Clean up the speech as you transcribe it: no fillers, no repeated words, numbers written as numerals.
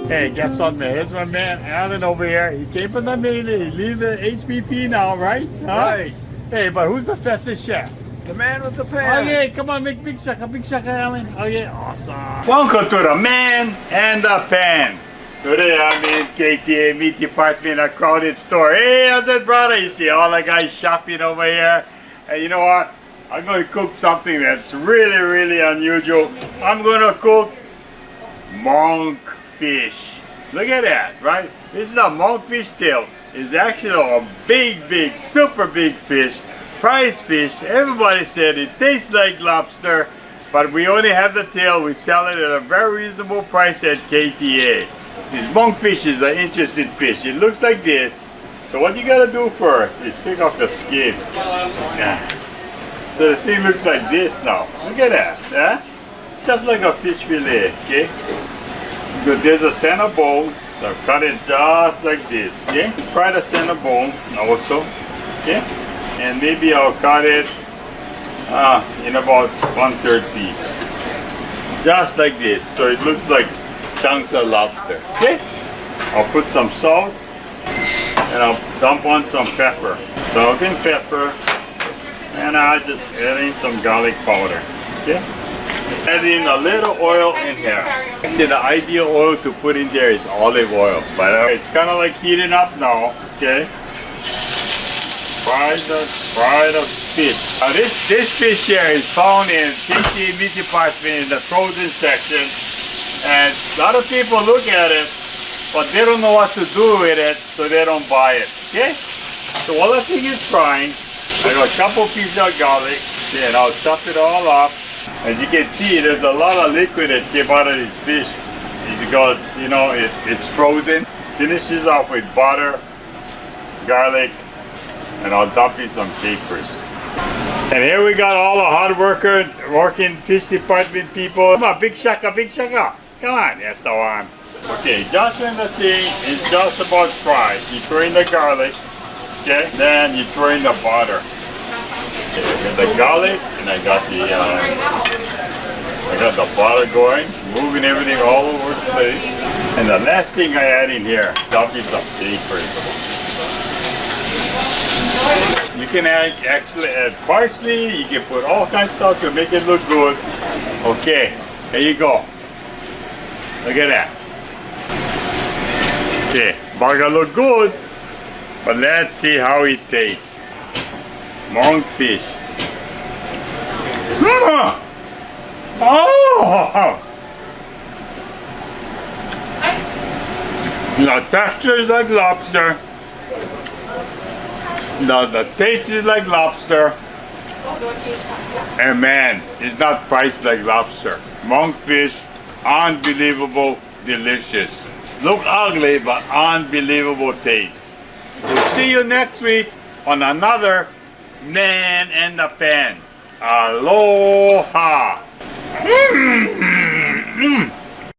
Hey, guess what, man? Here's my man Alan over here. He came from the Navy. He leaves the HBP now, right? Huh? Right. Hey, but who's the fastest chef? The man with the pan. Okay, come on, make big shaka, Alan. Okay, awesome. Welcome to the man and the pan. Today I'm in KTA meat department, a crowded store. Hey, how's it, brother? You see all the guys shopping over here. And you know what? I'm going to cook something that's really, really unusual. I'm going to cook monkfish. Look at that, right? This is a monkfish tail. It's actually a big, super big fish. Prize fish. Everybody said it tastes like lobster, but we only have the tail. We sell it at a very reasonable price at KTA. This monkfish is an interesting fish. It looks like this. So what you gotta do first is take off the skin. So the thing looks like this now. Look at that. Yeah? Just like a fish fillet, okay? Because there's a center bone, so cut it just like this, okay? Fry the center bone also, okay? And maybe I'll cut it in about 1/3 piece. Just like this, so it looks like chunks of lobster, okay? I'll put some salt and I'll dump on some pepper. Salt and pepper, and I'll just add in some garlic powder, okay? Add in a little oil in here. Actually, the ideal oil to put in there is olive oil, but it's kind of like heating up now, okay? Fry the fish. Now this fish here is found in KTA meat department in the frozen section, and a lot of people look at it, but they don't know what to do with it, so they don't buy it. Okay? So while the thing is frying, I got a couple pieces of garlic, and I'll chop it all up. As you can see, there's a lot of liquid that came out of this fish because you know it's frozen. Finishes off with butter, garlic, and I'll dump in some capers. And here we got all the working fish department people. Come on, big shaka. Come on, that's the one. Okay, just when the thing is just about fried, you throw in the garlic, okay? Then you throw in the butter. Okay, I got the garlic and I got the butter going, moving everything all over the place. And the last thing I add in here, dump in some capers. You can actually add parsley, you can put all kinds of stuff to make it look good. Okay, there you go. Look at that. Okay, burger look good, but let's see how it tastes. Monkfish. Oh! The texture is like lobster. The taste is like lobster. And man, it's not priced like lobster. Monkfish, unbelievable, delicious. Look ugly, but unbelievable taste. We'll see you next week on another Man and the Pan. Aloha!